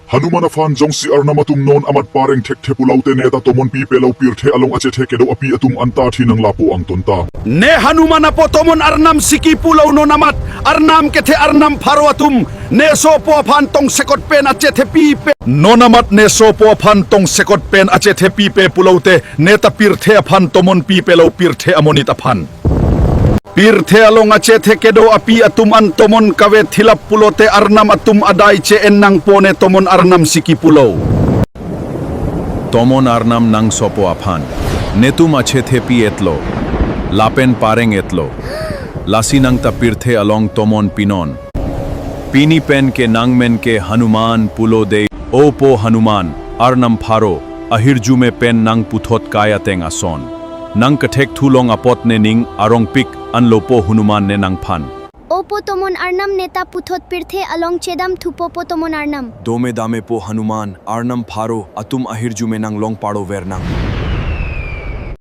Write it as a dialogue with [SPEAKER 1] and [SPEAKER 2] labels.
[SPEAKER 1] Hanuman afan jong si Arnam atum non amat pareng tek te pulau te neta tomon pi pelau pirte along ache te kedo api atum anta thinang lapo ang tonta.
[SPEAKER 2] Ne Hanuman apo tomon Arnam siki pulau no namat Arnam kethe Arnam pharo atum ne sopo afan tong sekot pen ache the pi pe no namat ne sopo afan tong sekot pen ache the pi pe pulau te neta pirte afan tomon pi pelau pirte amonit afan. Pirte along ache the kedo api atum an tomon kawe thilap pulote Arnam atum adai che enang pone tomon Arnam siki pulau.
[SPEAKER 3] Tomon Arnam nang sopo afan. Netum ache the pi etlo. Lapen pareng etlo. Lasi nang ta pirte along tomon pinon. Pini pen ke nangmen ke Hanuman pulo de. Opo Hanuman Arnam pharo. Ahirju me pen nang puthot kaya teng ason. Nang kathek thulong apot ne ning arong pik anlopo Hanuman ne nang phan.
[SPEAKER 4] Opo tomon Arnam neta puthot pirthe along chedam thupopo tomon Arnam.
[SPEAKER 5] Dome dame po Hanuman Arnam pharo atum ahirju me nang long pado ver nang.